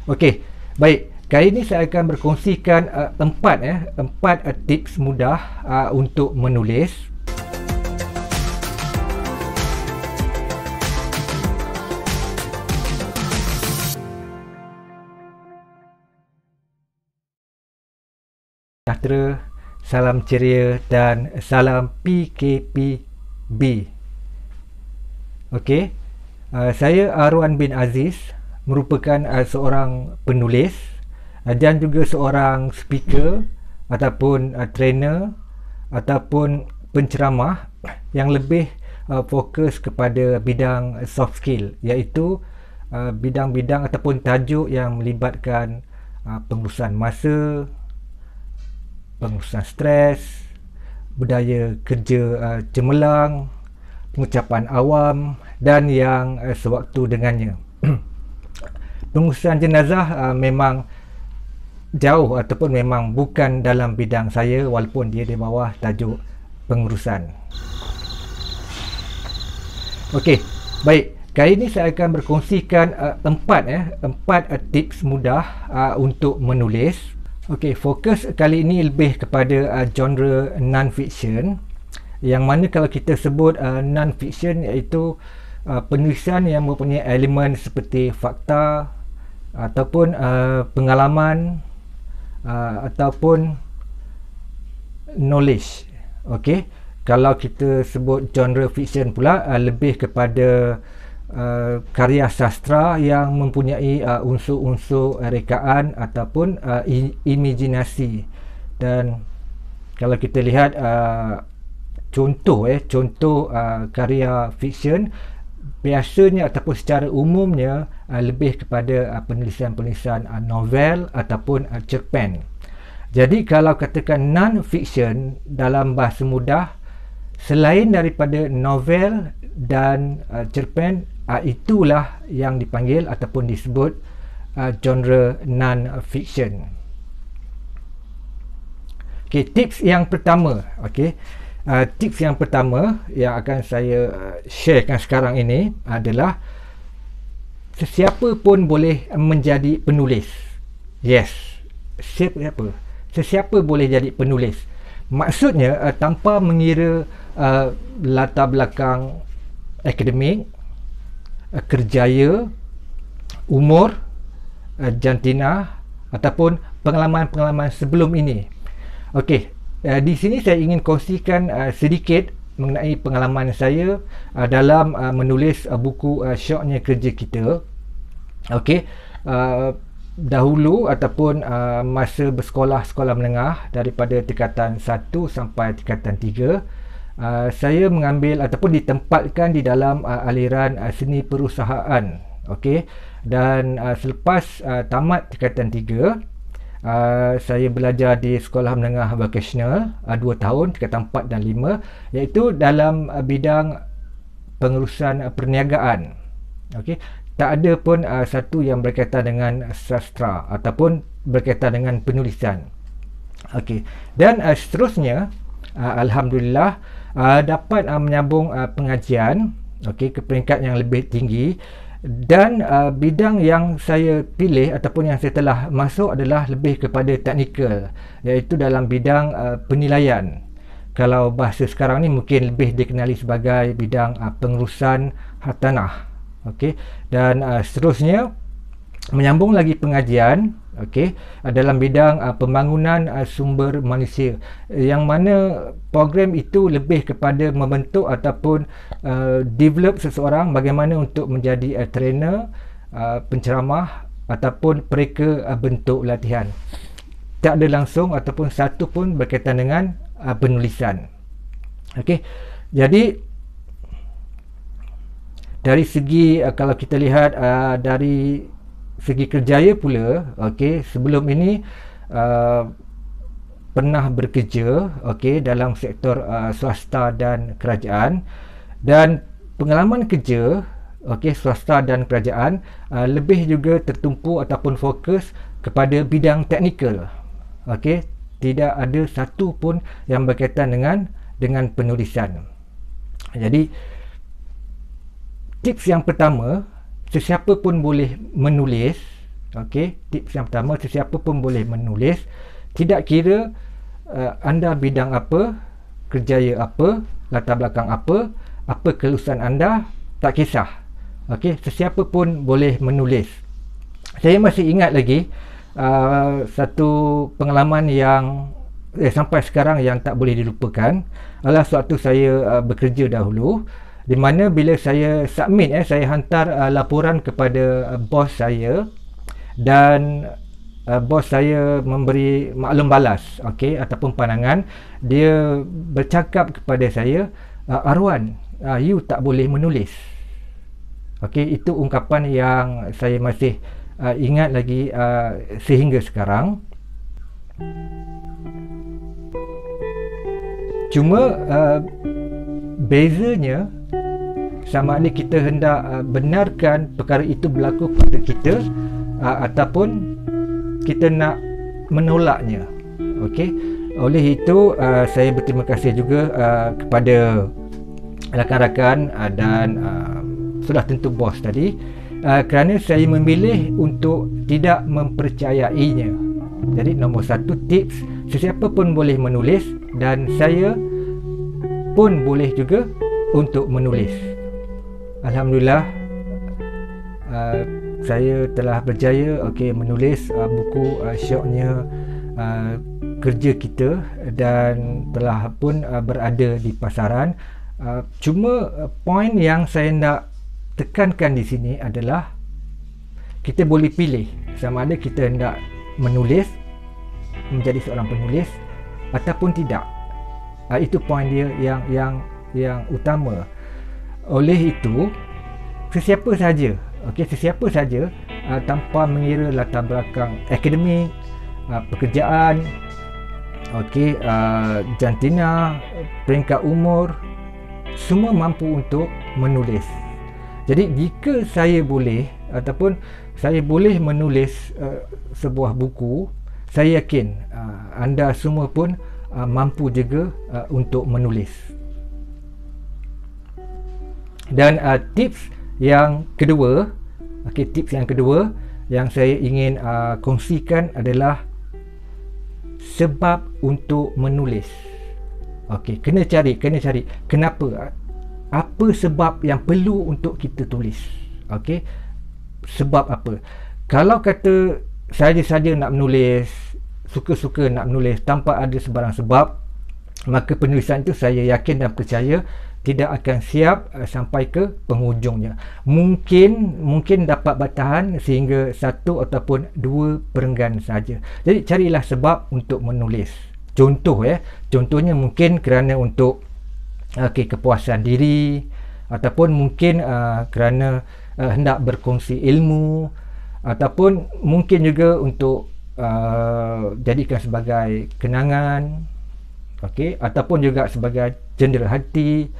Okey, baik. Kali ini saya akan berkongsikan empat tips mudah untuk menulis. Sejahtera, salam ceria dan salam PKPB. Okey, saya Arwan bin Aziz, merupakan seorang penulis dan juga seorang speaker ataupun trainer ataupun penceramah yang lebih fokus kepada bidang soft skill, iaitu bidang-bidang ataupun tajuk yang melibatkan pengurusan masa, pengurusan stres, budaya kerja cemerlang, pengucapan awam dan yang sewaktu dengannya. Pengurusan jenazah memang jauh ataupun memang bukan dalam bidang saya, walaupun dia di bawah tajuk pengurusan. Okey, baik. Kali ini saya akan berkongsikan empat tips mudah untuk menulis. Okey, fokus kali ini lebih kepada genre non-fiction, yang mana kalau kita sebut non-fiction iaitu penulisan yang mempunyai elemen seperti fakta ataupun pengalaman ataupun knowledge. Okey, kalau kita sebut genre fiction pula lebih kepada karya sastra yang mempunyai unsur-unsur rekaan ataupun imajinasi. Dan kalau kita lihat contoh karya fiction, biasanya ataupun secara umumnya lebih kepada penulisan-penulisan novel ataupun cerpen. Jadi kalau katakan non-fiction dalam bahasa mudah, selain daripada novel dan cerpen, itulah yang dipanggil ataupun disebut genre non-fiction. Okay, tips yang pertama, tips yang pertama yang akan saya sharekan sekarang ini adalah sesiapa pun boleh menjadi penulis. Yes, siapa? Sesiapa boleh jadi penulis. Maksudnya tanpa mengira latar belakang akademik, kerjaya, umur, jantina ataupun pengalaman-pengalaman sebelum ini. Okey, di sini saya ingin kongsikan sedikit mengenai pengalaman saya dalam menulis buku Syoknya Kerja Kita. Okey, dahulu ataupun masa bersekolah sekolah menengah daripada tingkatan 1 sampai tingkatan 3, saya mengambil ataupun ditempatkan di dalam aliran seni perusahaan. Okey, dan selepas tamat tingkatan 3, saya belajar di sekolah menengah vocational 2 tahun, tingkatan 4 dan 5, iaitu dalam bidang pengurusan perniagaan. Okey, tak ada pun satu yang berkaitan dengan sastra ataupun berkaitan dengan penulisan. Okey, dan seterusnya alhamdulillah dapat menyambung pengajian ke peringkat yang lebih tinggi. Dan bidang yang saya pilih ataupun yang saya telah masuk adalah lebih kepada teknikal, iaitu dalam bidang penilaian. Kalau bahasa sekarang ni mungkin lebih dikenali sebagai bidang pengurusan hartanah. Okey, dan seterusnya menyambung lagi pengajian dalam bidang pembangunan sumber manusia, yang mana program itu lebih kepada membentuk ataupun develop seseorang bagaimana untuk menjadi trainer, penceramah ataupun pereka bentuk latihan. Tak ada langsung ataupun satu pun berkaitan dengan penulisan. Okey, jadi dari segi kalau kita lihat dari segi kerjaya pula, sebelum ini pernah bekerja dalam sektor swasta dan kerajaan, dan pengalaman kerja swasta dan kerajaan lebih juga tertumpu ataupun fokus kepada bidang teknikal. Tidak ada satu pun yang berkaitan dengan penulisan. Jadi tips yang pertama, sesiapa pun boleh menulis. Okey, tips yang pertama, sesiapa pun boleh menulis. Tidak kira anda bidang apa, kerjaya apa, latar belakang apa kelulusan anda, tak kisah. Okey, sesiapa pun boleh menulis. Saya masih ingat lagi satu pengalaman yang sampai sekarang yang tak boleh dilupakan adalah sewaktu saya bekerja dahulu, di mana bila saya submit, saya hantar laporan kepada bos saya, dan bos saya memberi maklum balas, okey, ataupun pandangan. Dia bercakap kepada saya, Arwan, you tak boleh menulis. Okey, itu ungkapan yang saya masih ingat lagi sehingga sekarang. Cuma bezanya, sama ada kita hendak benarkan perkara itu berlaku pada kita ataupun kita nak menolaknya. Okey, oleh itu saya berterima kasih juga kepada rakan-rakan dan sudah tentu bos tadi, kerana saya memilih untuk tidak mempercayainya. Jadi nombor satu tips, sesiapa pun boleh menulis dan saya pun boleh juga untuk menulis. Alhamdulillah, saya telah berjaya menulis buku syoknya kerja kita, dan telah pun berada di pasaran. Cuma poin yang saya nak tekankan di sini adalah kita boleh pilih sama ada kita hendak menulis, menjadi seorang penulis ataupun tidak. Itu poin dia yang utama. Oleh itu, sesiapa saja, sesiapa saja tanpa mengira latar belakang akademik, pekerjaan, jantina, peringkat umur, semua mampu untuk menulis. Jadi jika saya boleh ataupun saya boleh menulis sebuah buku, saya yakin anda semua pun mampu juga untuk menulis. Dan tips yang kedua, tips yang kedua yang saya ingin kongsikan adalah sebab untuk menulis. Kena cari kenapa, apa sebab yang perlu untuk kita tulis. Sebab apa? Kalau kata saja-saja nak menulis, suka-suka nak menulis tanpa ada sebarang sebab, maka penulisan itu saya yakin dan percaya tidak akan siap sampai ke penghujungnya. Mungkin dapat bertahan sehingga 1 ataupun 2 perenggan saja. Jadi carilah sebab untuk menulis. Contohnya mungkin kerana untuk kepuasan diri, ataupun mungkin kerana hendak berkongsi ilmu, ataupun mungkin juga untuk jadikan sebagai kenangan, ataupun juga sebagai cendera hati,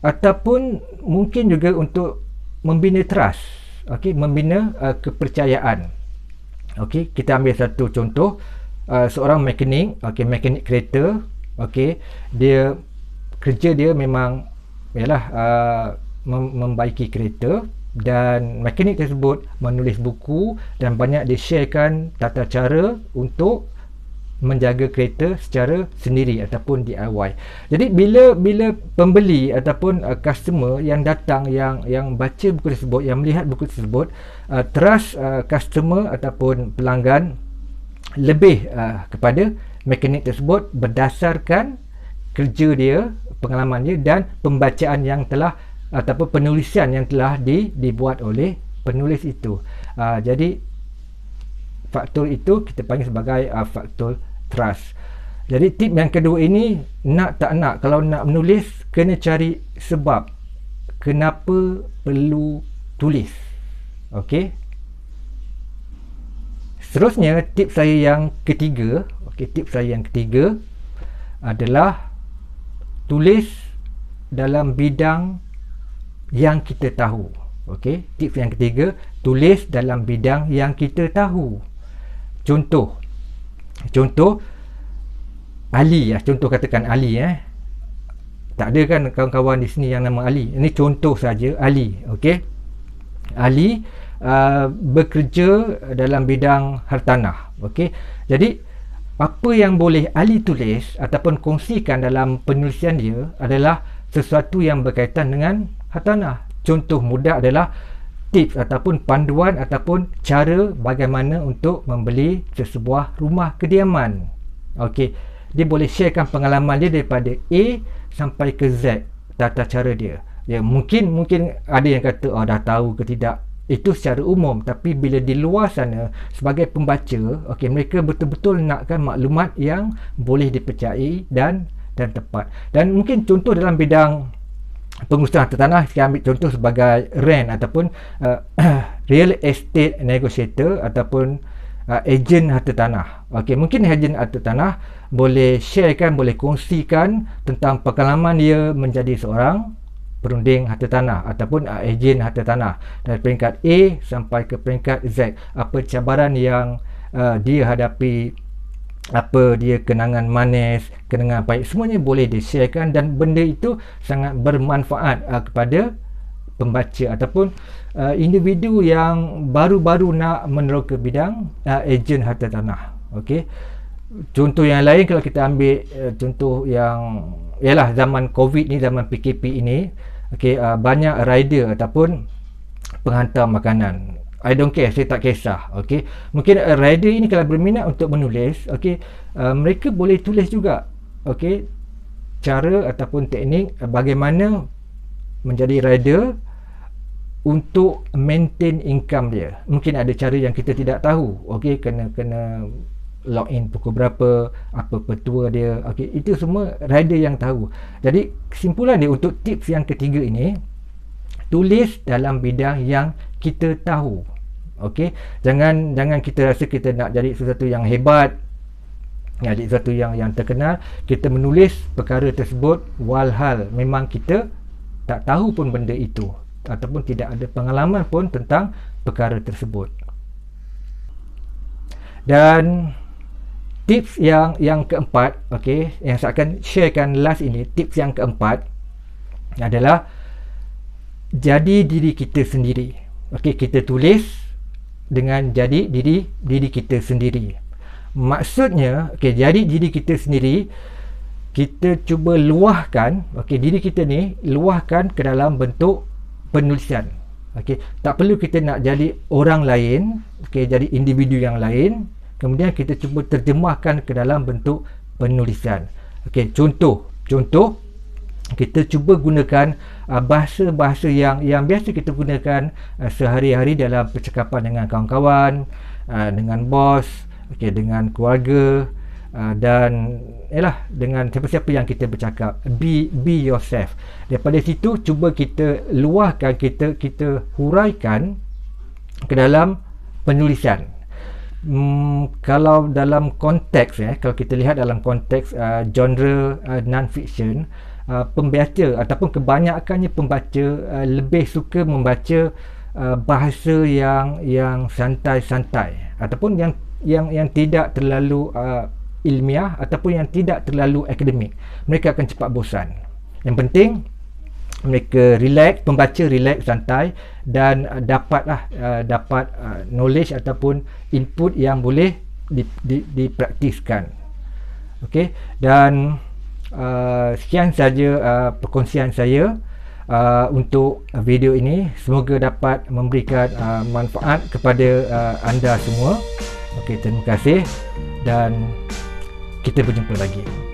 ataupun mungkin juga untuk membina trust, membina kepercayaan. Kita ambil satu contoh, seorang mekanik, mekanik kereta, dia kerja dia memang membaiki kereta, dan mekanik tersebut menulis buku dan banyak dia-sharekan tata cara untuk menjaga kereta secara sendiri ataupun DIY. Jadi bila pembeli ataupun customer yang datang, yang baca buku tersebut, yang melihat buku tersebut, trust customer ataupun pelanggan lebih kepada mekanik tersebut berdasarkan kerja dia, pengalaman dia, dan pembacaan yang telah ataupun penulisan yang telah dibuat oleh penulis itu. Jadi faktor itu kita panggil sebagai faktor trust. Jadi tip yang kedua ini, nak tak nak, kalau nak menulis kena cari sebab kenapa perlu tulis. Seterusnya, tip saya yang ketiga, adalah tulis dalam bidang yang kita tahu. Tips yang ketiga, tulis dalam bidang yang kita tahu. Contoh Ali, contoh katakan Ali, tak ada kan kawan-kawan di sini yang nama Ali. Ini contoh saja Ali. Ali bekerja dalam bidang hartanah. Okey, jadi apa yang boleh Ali tulis ataupun kongsikan dalam penulisan dia adalah sesuatu yang berkaitan dengan hartanah. Contoh mudah adalah tips ataupun panduan ataupun cara bagaimana untuk membeli sesebuah rumah kediaman. Okey, dia boleh sharekan pengalaman dia daripada A sampai ke Z, tata cara dia. Ya, mungkin ada yang kata dah tahu ke tidak. Itu secara umum, tapi bila di luar sana sebagai pembaca, okey, mereka betul-betul nakkan maklumat yang boleh dipercayai dan tepat. Dan mungkin contoh dalam bidang pengurusan harta tanah, saya ambil contoh sebagai rent ataupun real estate negotiator ataupun ejen harta tanah. Okey, mungkin ejen harta tanah boleh sharekan, boleh kongsikan tentang pengalaman dia menjadi seorang perunding harta tanah ataupun ejen harta tanah dari peringkat A sampai ke peringkat Z. Apa cabaran yang dia hadapi, apa dia kenangan manis, kenangan pahit, semuanya boleh di-sharekan dan benda itu sangat bermanfaat kepada pembaca ataupun individu yang baru-baru nak meneroka bidang ejen harta tanah. Okey. Contoh yang lain, kalau kita ambil contoh yang ialah zaman COVID ni, zaman PKP ini, okey, banyak rider ataupun penghantar makanan. I don't care, saya tak kisah. Okey, mungkin rider ini kalau berminat untuk menulis, okey, mereka boleh tulis juga. Okey, cara ataupun teknik bagaimana menjadi rider untuk maintain income dia. Mungkin ada cara yang kita tidak tahu. Okey, kena login pukul berapa, apa petua dia. Okey, itu semua rider yang tahu. Jadi kesimpulan dia untuk tips yang ketiga ini, tulis dalam bidang yang kita tahu. Okey, jangan kita rasa kita nak jadi sesuatu yang hebat, jadi sesuatu yang terkenal, kita menulis perkara tersebut walhal memang kita tak tahu pun benda itu ataupun tidak ada pengalaman pun tentang perkara tersebut. Dan tips yang keempat, okey, yang saya akan sharekan last ini, tips yang keempat adalah jadi diri kita sendiri. Okey, kita tulis dengan jadi diri kita sendiri. Maksudnya, okey, jadi diri kita sendiri, kita cuba luahkan, okey, diri kita ni luahkan ke dalam bentuk penulisan. Okey, tak perlu kita nak jadi orang lain, okey, jadi individu yang lain. Kemudian kita cuba terjemahkan ke dalam bentuk penulisan. Okey, contoh kita cuba gunakan bahasa-bahasa yang biasa kita gunakan sehari-hari dalam percakapan dengan kawan-kawan, dengan bos, okey, dengan keluarga, dan dengan siapa-siapa yang kita bercakap. Be yourself. Daripada situ cuba kita luahkan, kita huraikan ke dalam penulisan. Kalau dalam konteks, kalau kita lihat dalam konteks genre non-fiction, pembaca ataupun kebanyakannya pembaca lebih suka membaca bahasa yang santai-santai ataupun yang tidak terlalu ilmiah ataupun yang tidak terlalu akademik. Mereka akan cepat bosan. Yang penting mereka relax, pembaca relax, santai, dan dapat knowledge ataupun input yang boleh dipraktiskan. Okey, dan sekian saja perkongsian saya untuk video ini. Semoga dapat memberikan manfaat kepada anda semua. Okey, terima kasih dan kita berjumpa lagi.